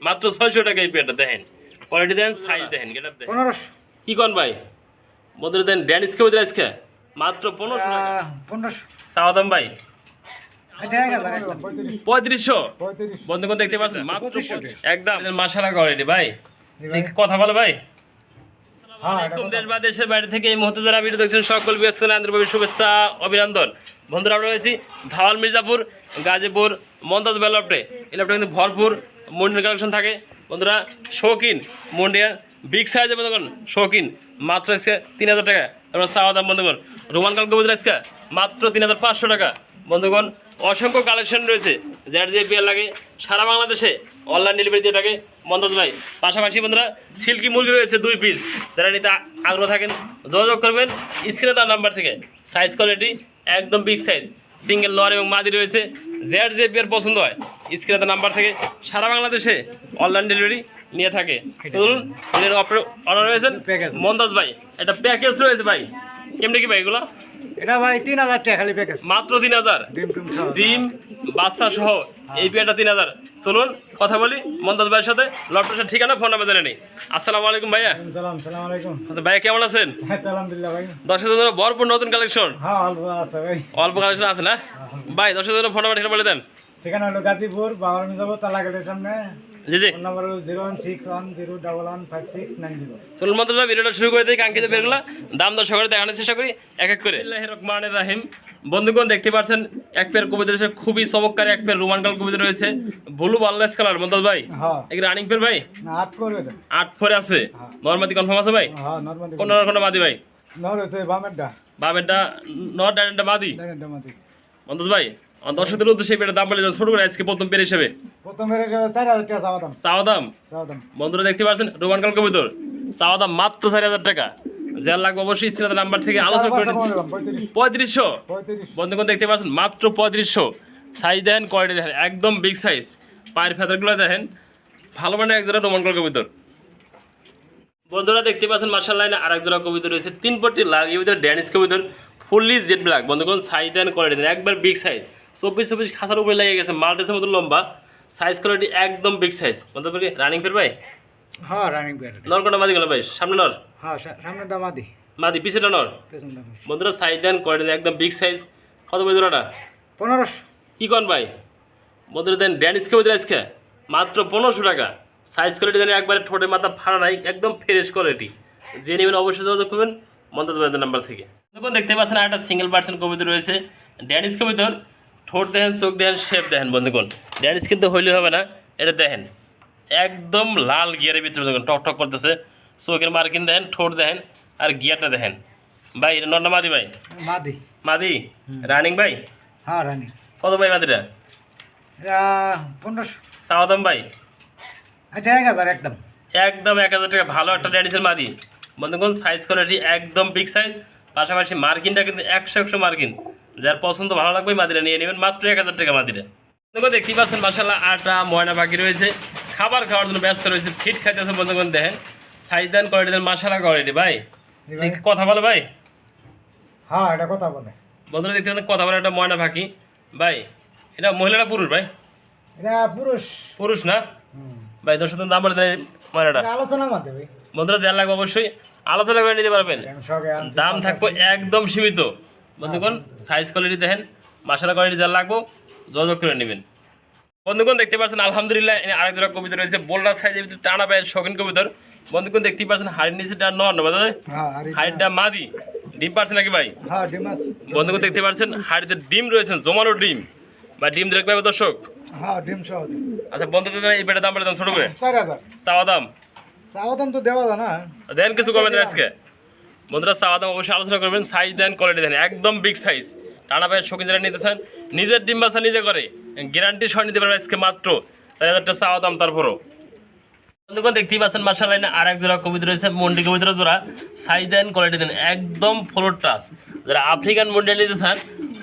মাত্র 600 টাকা এই পেয়ারটা দেখেন, কোয়ালিটি দেন, সাইজ দেখেন, গেটআপ দেখেন। 1500 কি কোন ভাই বন্ধুরা দেন ড্যানিশ কে বদলে আজকে মাত্র 1500 টাকা। 1500 চাওয়া দাম ভাই আচ্ছা 1000 একদম 3500। 3500 বন্ধুগণ দেখতে পাচ্ছেন মাত্র 2500 একদম মাশাআল্লাহ কোয়ালিটি ভাই। কথা বলে ভাই। হ্যাঁ দেশ বা দেশের বাইরে থেকে এই মুহূর্তে যারা ভিডিও দেখছেন সকল বিএসএন আন্তরিক শুভেচ্ছা অভিনন্দন। বন্ধুরা আমরা রয়েছি ধাওয়াল মির্জাপুর গাজীপুর মমতাজ বেলপটে। এই ল্যাপটপে কিন্তু ভরপুর মুন্ডির কালেকশন থাকে বন্ধুরা। শৌখিন মুন্ডিয়া বিগ সাইজের বন্ধুগণ, শৌখিন মাত্র আজকে 3000 টাকা। তারপর চাওয়া দাম বন্ধুগণ রোমান কালকে বুঝলে আজকে মাত্র 3500 টাকা। বন্ধুগণ অসংখ্য কালেকশন রয়েছে, যার যে পেয়ার লাগে সারা বাংলাদেশে অনলাইন ডেলিভারি দিয়ে থাকে মমতাজ ভাই। পাশাপাশি বন্ধুরা সিল্কি মুরগি রয়েছে 2 পিস, যারা নিতে আগ্রহ থাকেন যোগাযোগ করবেন স্ক্রিনে তার নাম্বার থেকে। সাইজ কোয়ালিটি একদম বিগ সাইজ, সিঙ্গেল নর এবং মাদি রয়েছে, যার যে পেয়ার পছন্দ হয় স্ক্রিনে তার নাম্বার থেকে সারা বাংলাদেশে অনলাইন ডেলিভারি নিয়ে থাকে। চলুন অর্ডার রয়েছেন মমতাজ ভাই, একটা প্যাকেজ রয়েছে ভাই। কেমনি কি ভাই এগুলো? এটা ভাই 3000 টাকা খালি প্যাকেজ, মাত্র 3000 ডিম বাচ্চা সহ এই পেয়ারটা 3000। চলুন কথা বলি মমতাজ ভাইয়ের সাথে, লটটার ঠিকানা ফোন নাম্বার জেনে নেই। আসসালামু আলাইকুম ভাইয়া। সালাম আলাইকুম। আচ্ছা ভাইয়া কেমন আছেন? আলহামদুলিল্লাহ ভাই। দর্শকদের জন্য ভরপুর নতুন কালেকশন। হ্যাঁ অল্প আছে ভাই, অল্প কালেকশন আছে না ভাই? দর্শকদের জন্য ফোন নাম্বার ঠিকানা বলে দেন। ঠিকানা হলো গাজীপুর বাবার মিজাবো তালাগেটের সামনে। জি জি, ফোন নাম্বার হলো 01610115690। চলুন মমতাজ ভাই ভিডিওটা শুরু করে দিই। কাঙ্ক্ষিত বেরগুলা দাম দর সহকারে দেখানোর চেষ্টা করি এক এক করে। বিসমিল্লাহির রহমানির রহিম। বন্ধুগণ দেখতে পাচ্ছেন এক পেয়ার কবিতা রয়েছে, খুবই চমৎকার এক পেয়ার রোমান কাল কবিতা রয়েছে, ব্লু বাংলাদেশ কালার। মমতাজ ভাই হ্যাঁ এক রানিং পেয়ার ভাই, না 8 করবে তো। 8 ফোরে আছে। নরমাদি কনফার্ম আছে ভাই? হ্যাঁ নরমালি 15 মাদি ভাই। নর হচ্ছে বামেরটা, বাবেরটা নট ডাইরেক্টটা মাদি। ডানেরটা মাটি। মমতাজ ভাই আমার দর্শকদের উদ্দেশ্যে পেয়ারের দাম বলে দেন ছোট করে আজকে প্রথম পেয়ার হিসেবে। প্রথমে 4000 টাকা চাওয়া দাম। চাওয়া দাম চাওয়া দাম বন্ধুরা দেখতে পাচ্ছেন রোমান কাল কবিতর, চাওয়া দাম মাত্র 4000 টাকা। যার লাগবে অবশ্যই স্ক্রিনের নাম্বার থেকে আলোচনা করে নিন। 3500 বন্ধুগণ দেখতে পাচ্ছেন মাত্র 3500। সাইজ দেখেন, কোয়ালিটি দেখেন একদম বিগ সাইজ। পায়ের ফেদারগুলো দেখেন ভালো মানের এক জোড়া রোমান কাল কবিতর। বন্ধুরা দেখতে পাচ্ছেন মার্শাল্লাহ আর এক জোড়া কবিতর রয়েছে 3 পট্টি লাল কবিতর ড্যানিশ কবিতর ফুললি জেড ব্ল্যাক। বন্ধুগণ সাইজ দেন, কোয়ালিটি দেন একবার বিগ সাইজ, 24 খাসার উপরে লেগে গেছে, মাল্টেসের মতো লম্বা, সাইজ কোয়ালিটি একদম বিগ সাইজ। বন্ধুরা রানিং পেয়ার ভাই? হ্যাঁ রানিং পেয়ার। নর কোনটা মাদি গেল ভাই? সামনে নর, হ্যাঁ সামনেটা মাদি, মাদি পিছেটা নর। পেছনটা মাদি। বন্ধুরা সাইজ দেন, কোয়ালিটি দেন একদম বিগ সাইজ। কত ভাই জোড়াটা? 1500 কি কন ভাই? বন্ধুরা দেন ড্যানিশ কবিতর আজকে মাত্র 1500 টাকা। সাইজ কোয়ালিটি দেন একবারে ঠোঁটের মাথা ফাড়া নাই, একদম ফ্রেশ কোয়ালিটি। যে নেবেন অবশ্যই যোগাযোগ করবেন মমতাজ ভাইয়ের নাম্বার থেকে। দেখুন দেখতে পাচ্ছেন আর একটা সিঙ্গেল পার্সেন্ট কবিতর রয়েছে ড্যানিশ কবিতর। ঠোঁট দেখেন, চোখ দেখেন, শেপ দেখেন। বন্ধুগণ ড্যানিশ কিন্তু হইলে হবে না, এটা দেখেন একদম লাল গিয়ারের ভিতরে দেখুন টক টক করতেছে। চোখের মার্কিন দেখেন, ঠোঁট দেখেন আর গিয়ারটা দেখেন। ভাই এটা নন্না মাদি ভাই? মাদি। মাদি রানিং ভাই? হ্যাঁ রানিং। কত ভাই মাদিটা? এটা 1500। চাওয়া দাম ভাই? আচ্ছা 1000 একদম। একদম 1000 টাকা। ভালো একটা ড্যানিশের মাদি। বন্ধুগণ সাইজ কোয়ালিটি একদম বিগ সাইজ, পাশাপাশি মার্কিনটা কিন্তু 100 মার্কিন। যার পছন্দ ভালো লাগবে মাদিটা নিয়ে নেবেন মাত্র 1000 টাকা মাদিটা। বন্ধুগণ দেখতে পাচ্ছেন মাশাআল্লাহ আটা ময়না বাকি রয়েছে, খাবার খাওয়ার জন্য ব্যস্ত রয়েছে, ফিট খাইতেছে। বন্ধুগণ দেখেন সাইজ দেন, কোয়ালিটি দেন, মাশাআল্লাহ কোয়ালিটি ভাই। কথা বলে ভাই? হ্যাঁ এটা কথা বলে। বন্ধুরা দেখতে পাচ্ছেন কথা বলে একটা ময়না পাখি ভাই। এটা মহিলাটা পুরুষ ভাই? এটা পুরুষ। পুরুষ না ভাই? দর্শকদের দাম বলে দেন ময়নাটা। আলোচনা মাধ্যমে ভাই বন্ধুরা যার লাগবে অবশ্যই আলোচনা করে নিতে পারবেন, দাম থাকবে একদম সীমিত। বন্ধুগণ সাইজ কোয়ালিটি দেখেন, মাশাআল্লাহ কোয়ালিটি যার লাগবে যোগাযোগ করে নেবেন। বন্ধুগণ দেখতে পাচ্ছেন আলহামদুলিল্লাহ আরেক জোড়া কবিতর রয়েছে বোল্ডার সাইজের ভিতরে টানা পায়ের শৌখিন কবিতর। বন্ধুগণ দেখতে পাচ্ছেন হাড়ির নিচেটা নর না দাদা? হাড়িটা মাদি। ডিম পারছে নাকি ভাই? হ্যাঁ ডিম আছে। বন্ধুগণ দেখতে পাচ্ছেন হাড়িতে ডিম রয়েছে, জমানো ডিম বা ডিম দেখতে পাবে দর্শক। হ্যাঁ ডিম সহ। আচ্ছা বন্ধুদের এই পেটের দাম বলে দেন ছোট করে। 4000 চাওয়া দাম? চাওয়া দাম তো দেওয়া যায় না, দেন কিছু কমেন আজকে। বন্ধুরা চাওয়া দাম অবশ্যই আলোচনা করবেন। সাইজ দেন, কোয়ালিটি দেন একদম বিগ সাইজ। টানা পায়ের শৌখিন যারা নিতে চান, নিজের ডিম বাচ্চা নিজে করে গ্যারান্টি সহ নিতে পারবেন আজকে মাত্র 4000 টাকা চাওয়া দাম। তারপরও বন্ধুগণ দেখতেই পাচ্ছেন মাশাআল্লাহ আর এক জোড়া কবিতর রয়েছে মন্ডি কবিতর জোড়া। সাইজ দেন, কোয়ালিটি দেন একদম ফ্লোর টাচ। যারা আফ্রিকান মন্ডি নিতে চান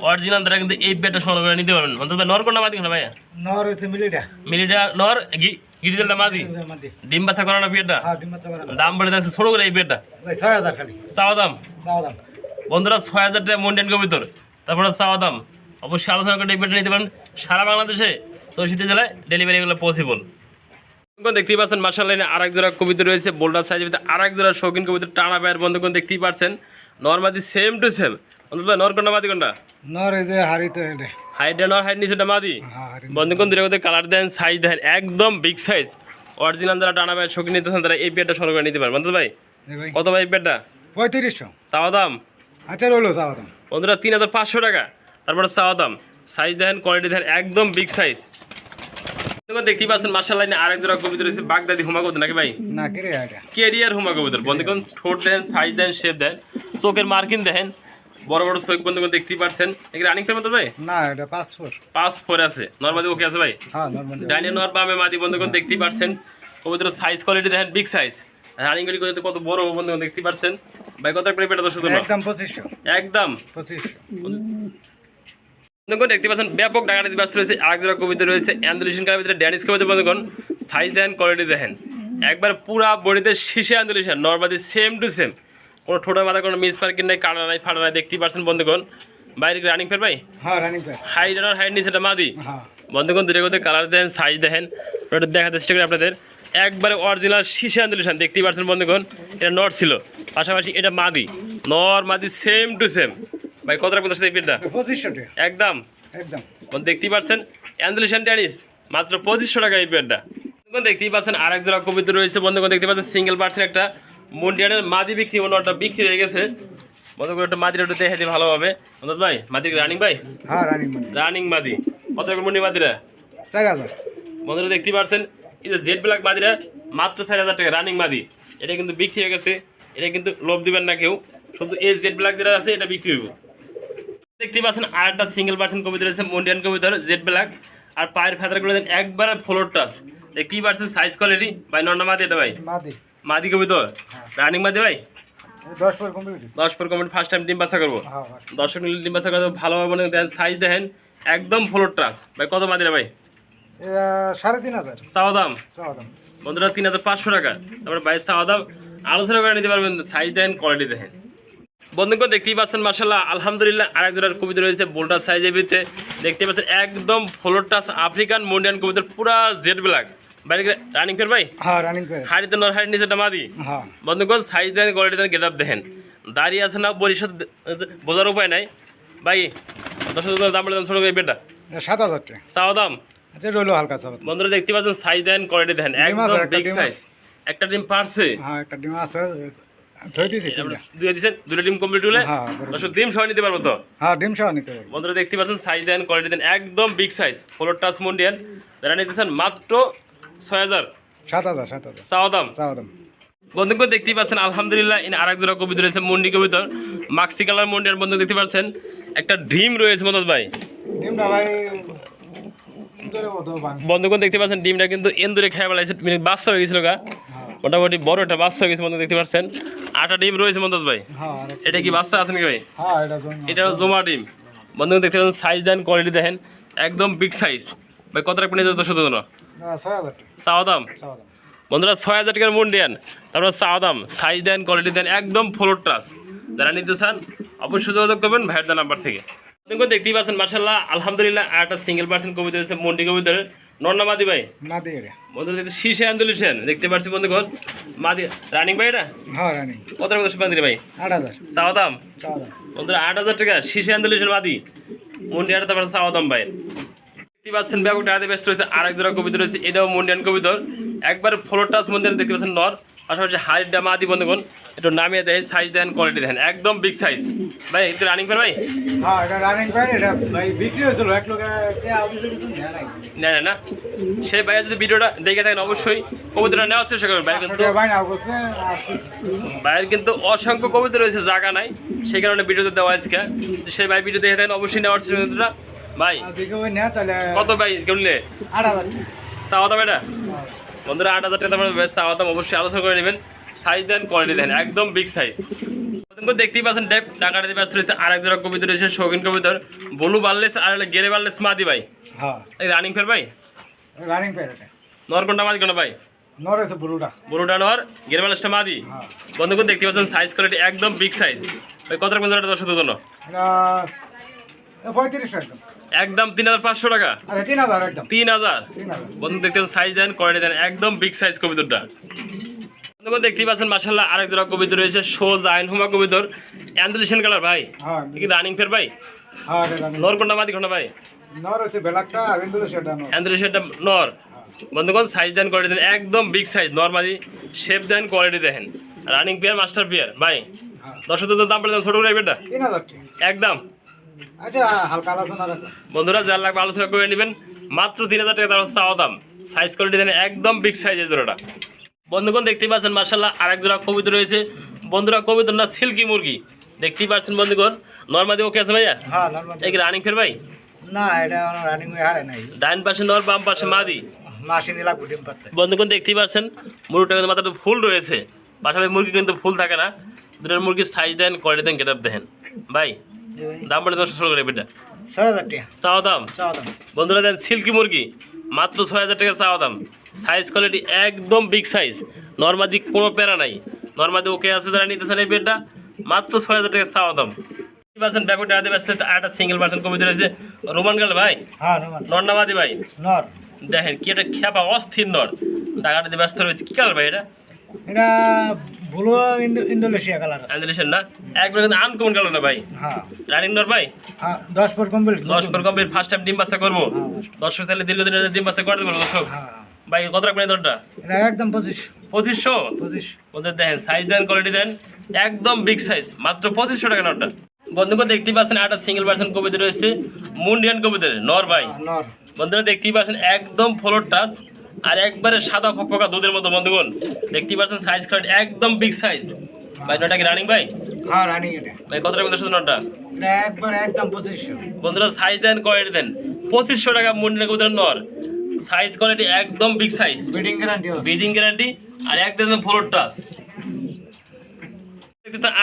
অরিজিনাল তারা কিন্তু এই পেটটা সংগ্রহ করে নিতে পারবেন। বন্ধু ভাই নর কোনটা মাদি না ভাইয়া? নর হইছে মিলিটা। মিলিটা নর, গিরিজেলটা মাদি। ডিম বাচ্চা করানো পেটটা। হ্যাঁ ডিম বাচ্চা করানো। দাম বলে দেন ছোট করে এই পেটটা। ভাই 6000 খালি চাওয়া দাম? চাওয়া দাম বন্ধুরা 6000 টাকা মন্ডেন কবিতর, তারপরে চাওয়া দাম। অবশ্যই আলোচনা করে এই পেটটা নিতে পারেন। সারা বাংলাদেশে 64 জেলায় ডেলিভারি এগুলো পসিবল। দেখতেই পাচ্ছেন মাশাআল্লাহ আরেক জোড়া কবিতা রয়েছে বোল্ডার সাইজের ভিতরে আরেক জোড়া শৌখিন কবিতা টানা পায়ের বন্ধুগণ দেখতেই পাচ্ছেন নরমাদি সেম টু সেম বন্ধু নর কোনটা মাদি কোনটা নর এই যে হাড়িতে এটা হাইটটা নর হাইট নিচেটা মাদি হ্যাঁ হাড়ি বন্ধুগণ দুটো মধ্যে কালার দেন সাইজ দেন একদম বিগ সাইজ অরিজিনাল যারা টানা পায়ের শৌখিন নিতেছেন তারা এই পেয়ারটা সংগ্রহ করে নিতে পারেন বন্ধু ভাই এই ভাই কত ভাই এই পেয়ারটা 3500 চাওয়া দাম আচ্ছা রইলো চাওয়াদাম বন্ধুরা 3500 টাকা তারপরে চাওয়া দাম সাইজ দেন কোয়ালিটি দেন একদম বিগ সাইজ দেখতেই পাচ্ছেন মাশাআল্লাহ আরেক জোড়া কবিতা রয়েছে বাগদাদি হুমা কবিতা নাকি ভাই না কি রে এটা কেরিয়ার হুমা কবুতর বন্ধুগণ ঠোঁট দেন সাইজ দেন শেপ দেন চোখের মার্কিং দেখেন বড় বড় চোখ বন্ধুগণ দেখতেই পারছেন এগুলো রানিং পেমেন্ট ভাই না এটা 5 5-4 আছে নরমালি ওকে আছে ভাই হ্যাঁ নরমাল ডাইনে নর বামে মাদি বন্ধুগণ দেখতেই পারছেন কবুতরের সাইজ কোয়ালিটি দেখেন বিগ সাইজ রানিং গাড়ি করতে কত বড় বন্ধুগণ দেখতেই পারছেন ভাই কত করে পেটা দর্শক একদম 2500 একদম 2500 বন্ধুগণ দেখতে পাচ্ছেন ব্যাপক ডাকাতি ব্যস্ত রয়েছে আরেক জোড়া কবিতা রয়েছে অ্যান্ডুলেশন কালার ভিতরে ড্যানিশ কবিতা বন্ধুগণ সাইজ দেন কোয়ালিটি দেখেন একবার পুরা বডিতে শীষে অ্যান্ডুলেশন নরমালি সেম টু সেম কোনো ঠোঁটের মাথা কোনো মিস পার্কিং নাই কাটা নাই ফাটা নাই দেখতেই পারছেন বন্ধুগণ বাইরে রানিং ফের ভাই হ্যাঁ রানিং প্যাড হাইট আর হাইট নিচেটা মাদি হ্যাঁ বন্ধুগণ দূরে কোথায় কালার দেন সাইজ দেখেন ওটা দেখাতে চেষ্টা করি আপনাদের একবারে অরিজিনাল শীষে অ্যান্ডুলেশন দেখতেই পারছেন বন্ধুগণ এটা নর ছিল পাশাপাশি এটা মাদি নর মাদি সেম টু সেম ভাই কত টাকা পর্যন্ত দেখবেন না 2500 টাকা একদম একদম দেখতেই পাচ্ছেন অ্যান্ডুলেশন ট্যানিস মাত্র 2500 টাকা এই পেয়ারটা বন্ধুগণ দেখতেই পাচ্ছেন আরেক জোড়া কবিতা রয়েছে বন্ধুগণ দেখতে পাচ্ছেন সিঙ্গেল পার্সেন্ট একটা মুন্ডিয়ানের মাদি বিক্রি অন্যটা বিক্রি হয়ে গেছে বন্ধুগণ একটা মাদির একটু দেখে দিই ভালোভাবে বন্ধু ভাই মাদি রানিং ভাই হ্যাঁ রানিং রানিং মাদি কত টাকা মুন্ডি মাদিরা 4000 বন্ধুরা দেখতেই পাচ্ছেন এই যে জেড ব্ল্যাক মাদিরা মাত্র 4000 টাকা রানিং মাদি এটা কিন্তু বিক্রি হয়ে গেছে এটা কিন্তু লোভ দিবেন না কেউ শুধু এই জেড ব্ল্যাক যেটা আছে এটা বিক্রি হইব দেখতেই পাচ্ছেন আর একটা সিঙ্গেল পার্সেন্ট কবিতা রয়েছে মন্ডিয়ান কবিতার জেড ব্ল্যাক আর পায়ের ফেদারগুলো একবারে ফ্লোর টাচ দেখতেই পাচ্ছেন সাইজ কোয়ালিটি ভাই নন্না মাদি এটা ভাই মাদি মাদি কবিতর রানিং মাদি ভাই 10 পর কমপ্লিট 10 পর কমেন্ট ফার্স্ট টাইম ডিম বাচ্চা করবো হ্যাঁ 10 মিনিট ডিম বাচ্চা করবো ভালোভাবে মনে দেন সাইজ দেখেন একদম ফ্লোর টাচ ভাই কত মাদিরা ভাই এটা 3500 চাওয়া দাম চাওয়াদাম বন্ধুরা 3500 টাকা তারপরে বাইশ চাওয়া দাম আলোচনা করে নিতে পারবেন সাইজ দেন কোয়ালিটি দেখেন বন্ধুগণ দেখতেই পাচ্ছেন মাশাআল্লাহ আলহামদুলিল্লাহ আরেক জোড়ার কবিতা রয়েছে বোল্ডার সাইজের ভিতরে দেখতে পাচ্ছেন একদম ফ্লোর টাচ আফ্রিকান মন্ডিয়ান কবিতার পুরা জেড ব্ল্যাক বাইরে রানিং ফের ভাই হ্যাঁ রানিং প্যাড হাড়িতে নর হাড়ি নিচেটা মাদি হ্যাঁ বন্ধুগণ সাইজ দেন কোয়ালিটি দেন গেট আপ দেখেন দাঁড়িয়ে আছে না পরিষদ বোঝার উপায় নাই ভাই 10,000 দাম বলে দেন ছোট করে বেটা এটা 7000 টাকা চাওয়া দাম আচ্ছা রইলো হালকা চাওয়াদাম বন্ধুরা দেখতে পাচ্ছেন সাইজ দেন কোয়ালিটি দেখেন একদম একটা বিগ ডিম সাইজ একটা ডিম পারছে হ্যাঁ একটা ডিম আছে ধুই দিছি তিনটা দুই দিছেন দুটো ডিম কমপ্লিট হলে হ্যাঁ দর্শক ডিম সহ নিতে পারবো তো হ্যাঁ ডিম সহ নিতে পারবো বন্ধুরা দেখতে পাচ্ছেন সাইজ দেন কোয়ালিটি দেন একদম বিগ সাইজ ফ্লোর টাচ মন্ডিয়ান যারা নিতেছেন মাত্র 6000 7000 চাওয়া দাম চাওয়াদাম বন্ধুকে দেখতেই পাচ্ছেন আলহামদুলিল্লাহ ইনি আরেক জোড়া কবিতা রয়েছে মন্ডি কবিতার মাক্সি কালার মন্ডিয়ান বন্ধু দেখতে পাচ্ছেন একটা ডিম রয়েছে মদত ভাই ডিমটা ভাই ধরে কত বান বন্ধুগণ দেখতে পাচ্ছেন ডিমটা কিন্তু এন্দুরে খেয়ে বেলাইছে বাচ্চা হয়ে গেছিল গা মোটামুটি বড় একটা বাচ্চা হয়ে গেছে বন্ধু দেখতে পাচ্ছেন 8টা ডিম রয়েছে মদত ভাই হ্যাঁ এটা কি বাচ্চা আছে নাকি ভাই হ্যাঁ এটা জন্য এটা জমা ডিম বন্ধু দেখতে পাচ্ছেন সাইজ দেন কোয়ালিটি দেখেন একদম বিগ সাইজ ভাই কত টাকা নিয়ে যাবে দর্শক জন্য 6000 টাকা চাওয়া দাম চাওয়াদাম বন্ধুরা 6000 টাকার মন্ডিয়ান তারপর চাওয়া দাম সাইজ দেন কোয়ালিটি দেন একদম ফ্লোর টাচ যারা নিতে চান অবশ্যই যোগাযোগ করবেন ভাইয়ের দা নাম্বার থেকে দেখতেই পাচ্ছেন মার্শাল্লাহ আলহামদুলিল্লাহ আর একটা সিঙ্গেল পার্সেন্ট কবিতা রয়েছে মন্ডি কবিতার নন্না মাদি ভাই মাদি এটা বন্ধুরা দেখতে শীষে আন্দোলন দেখতে পাচ্ছি বন্ধুগণ মাদি রানিং ভাই এটা হ্যাঁ রানিং কত টাকা মাদি ভাই 8000 চাওয়া দাম চাওয়াদাম বন্ধুরা 8000 টাকা শীষে আন্দোলন মাদি মন্ডিয়ার তারপর চাওয়া দাম ভাই দেখতে পাচ্ছেন ব্যাপক টাকাতে ব্যস্ত রয়েছে আরেক জোড়া কবিতা রয়েছে এটাও মন্ডিয়ান কবিতর একবার ফ্লোর টাচ মন্দির দেখতে পাচ্ছেন নর পাশাপাশি হাইটটা মাদি বন্ধুগণ একটু নামিয়ে দেয় সাইজ দেন কোয়ালিটি দেন একদম বিগ সাইজ ভাই একটু রানিং পার ভাই হ্যাঁ এটা রানিং প্যাড এটা ভাই বিক্রি হয়েছিল এক লোকে অফিসে কিছু নেয় নাই না না না সেই ভাইয়া যদি ভিডিওটা দেখে থাকেন অবশ্যই কবিতাটা নেওয়ার চেষ্টা করবেন ভাই কিন্তু ভাই না বলছে ভাইয়ের কিন্তু অসংখ্য কবিতা রয়েছে জায়গা নাই সেই কারণে ভিডিওতে দেওয়া আজকে সেই ভাই ভিডিও দেখে থাকেন অবশ্যই নেওয়ার চেষ্টা করবেন ভাই দেখে ওই না তাহলে কত ভাই কেমনে 8000 চাওয়া দাম এটা বন্ধুরা 8000 টাকা দামের চাওয়া দাম অবশ্যই আলোচনা করে নেবেন সাইজ দেন কোয়ালিটি দেন একদম বিগ সাইজ দেখতেই পাচ্ছেন ডেপ টাকাটা ব্যস্ত রয়েছে আরেক জোড়া কবিতা রয়েছে শৌখিন কবিতার বলু বাড়লেস আর গেরে বাড়লেস মাদি ভাই হ্যাঁ এই রানিং ফের ভাই রানিং প্যাড এটা নর কোনটা মাদি কোনটা ভাই নর আছে ব্লুটা বলুটা নর গেরে বাড়লেসটা মাদি হ্যাঁ বন্ধুগণ দেখতে পাচ্ছেন সাইজ কোয়ালিটি একদম বিগ সাইজ ভাই কত টাকা দর্শক জন্য এটা 3500 একদম একদম 3,500 টাকা। আরে 3000 একদম 3,000। 3000 বন্ধু দেখতে সাইজ দেন, কোয়ালিটি দেন, একদম বিগ সাইজ কবিতরটা। বন্ধুগণ দেখতেই পাচ্ছেন মাশাআল্লাহ আরেক জোড়া কবিতর রয়েছে, সোজা আইনহুমা কবিতর, অ্যান্ডালুসিয়ান কালার ভাই। হ্যাঁ কি রানিং ফের ভাই? হ্যাঁ এটা নর কোনটা মাদি কোনটা ভাই? নর আছে বেলাকটা আর ইন্দোনেশিয়াটা নর। অ্যান্ডালুসিয়ানটা নর। বন্ধুগণ সাইজ দেন, কোয়ালিটি দেন, একদম বিগ সাইজ নরমালি শেপ দেন, কোয়ালিটি দেখেন। রানিং পেয়ার, মাস্টার পেয়ার ভাই। হ্যাঁ 10,000 দাম পড়ে দেন ছোট করে বেটা 3000 টাকা। একদম। আচ্ছা হালকা আলোচনা রাখো। বন্ধুরা যার লাগবে আলোচনা করে নেবেন, মাত্র 3,000 টাকা তার চাওয়া দাম। সাইজ কোয়ালিটি দেন, একদম বিগ সাইজের জোড়াটা। বন্ধুগণ দেখতেই পাচ্ছেন মাশাআল্লাহ আরেক জোড়া কবিতর রয়েছে। বন্ধুরা কবিতর না সিল্কি মুরগি, দেখতেই পাচ্ছেন বন্ধুগণ। নরমাদি ওকে আছে ভাইয়া? হ্যাঁ নরমাল। এই কি রানিং ফের ভাই? না এটা রানিং হয়ে হারে নাই। ডাইন পাশে নর, বাম পাশে মাদি। মাসি নিলা গুডিম পাতে। বন্ধুগণ দেখতেই পাচ্ছেন মুরগিটা কিন্তু মাথাটা ফুল রয়েছে, পাশাপাশি মুরগি কিন্তু ফুল থাকে না। দুটার মুরগির সাইজ দেন, কোয়ালিটি দেন, গেট আপ দেখেন ভাই। দাম পড়ে 10 করে বেটা 6000 টাকা। চাওয়া দাম। চাও দাম। বন্ধুরা দেন সিল্কি মুরগি মাত্র 6,000 টাকা চাওয়া দাম। সাইজ কোয়ালিটি একদম বিগ সাইজ, নর্মাদি কোনো প্যারা নাই। নর্মাদি ওকে আছে, যারা নিতেছেন এই বেডটা মাত্র 6,000 টাকা চাওয়া দাম। পার্সেন্ট ব্যাপারটা আদি ব্যস্ত একটা সিঙ্গেল পার্সেন্ট কবিতা রয়েছে, রোমান গাল ভাই। হ্যাঁ নরমাল। নর্নামাদি ভাই নর। দেখেন কি একটা খেপা অস্থির নর, টাকাটা দিয়ে ব্যস্ত রয়েছে। কি কালার ভাই এটা? এটা ব্লু ইন্দোনেশিয়া কালার। অ্যান্ডালুসিয়ান না, একবার কিন্তু আনকমন কালার না ভাই। হ্যাঁ রানিং নর ভাই। হ্যাঁ 10 পর কমপ্লিট। 10 পর কমপ্লিট, ফার্স্ট টাইম ডিম বাচ্চা করবো। দর্শক চাইলে দীর্ঘদিনের ডিম বাচ্চা করে দেবো দর্শক। হ্যাঁ ভাই কত রাখবেন এই দরটা? এটা একদম 2500। 2500। ওদের দেখেন সাইজ দেন, কোয়ালিটি দেন, একদম বিগ সাইজ, মাত্র 2500 টাকা নটটা। বন্ধুকে দেখতেই পাচ্ছেন একটা সিঙ্গেল পার্সেন্ট কবিতা রয়েছে, মুন্ডিয়ান কবিতার নর ভাই। নর। বন্ধুরা দেখতেই পাচ্ছেন একদম ফ্লোর টাচ আর একবারে সাদা ফকফকা দুধের মতো। বন্ধুগণ দেখতেই পাচ্ছেন সাইজ কোয়ালিটি একদম বিগ সাইজ ভাই। নটা কি রানিং ভাই? হ্যাঁ রানিং এটা। ভাই কত টাকা দর্শক নটটা? এটা একবার একদম 2500। বন্ধুরা সাইজ দেন, কোয়ালিটি দেন, 2500 টাকা মুন্ডিয়ান কবিতার নর। সাইজ কোয়ালিটি একদম বিগ সাইজ, ব্রিডিং গ্যারান্টি আছে। ব্রিডিং গ্যারান্টি আর একদম ফ্লোর টাচ।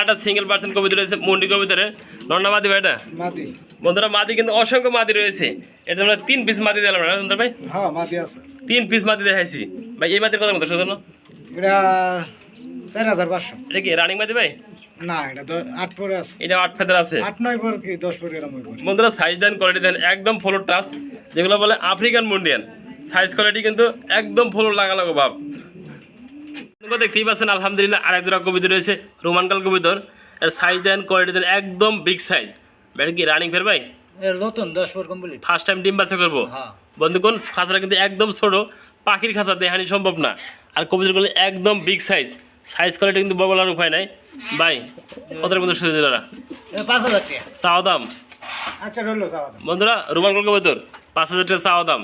আটা সিঙ্গেল পার্সেন্ট কবিতা রয়েছে মুন্ডি কবিতারে, নন্না মাদি ভাই এটা। মাদি। বন্ধুরা মাদি কিন্তু অসংখ্য মাদি রয়েছে। এটা আমরা 3 পিস মাদি দিলাম না সুন্দর ভাই? হ্যাঁ মাদি আছে। 3 পিস মাদি দেখাইছি ভাই। এই মাদির কথা বলতে শোনো, এটা 4500। এটা কি রানিং মাদি ভাই? না এটা 8 পরে আছে। এটা 8 ফেদার আছে। 8 9 পর কি 10 পরে এরকম হবে। বন্ধুরা সাইজ দেন, কোয়ালিটি দেন, একদম ফ্লোর টাচ, যেগুলো বলে আফ্রিকান মুন্ডিয়ান। সাইজ কোয়ালিটি কিন্তু একদম ফ্লোর লাগালাগো ভাব। দেখতেই পাচ্ছেন আলহামদুলিল্লাহ আরেক জোড়া কবিতা রয়েছে, রোমানকাল কবিতর। এর সাইজ দেন, কোয়ালিটি দেন, একদম বিগ সাইজ। ব্যাট কি রানিং ফের ভাই? এর নতুন 10 পর কমপ্লিট। ফার্স্ট টাইম ডিম বাচ্চা করবো। হ্যাঁ বন্ধুগণ খাঁচাটা কিন্তু একদম ছোট, পাখির খাঁচা দেখানি সম্ভব না। আর কবিতাগুলো একদম বিগ সাইজ, সাইজ কোয়ালিটি কিন্তু বলার উপায় নাই ভাই। কত মধ্যে সুযোগ দিলারা? এটা 5000 টাকা। চাওয়া দাম। আচ্ছা রইলো চাও দাম। বন্ধুরা রোমানকাল কবিতর 5,000 টাকা চাওয়া দাম।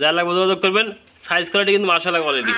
যার লাগবে যোগাযোগ করবেন। সাইজ কোয়ালিটি কিন্তু মাশাআল্লাহ কোয়ালিটি।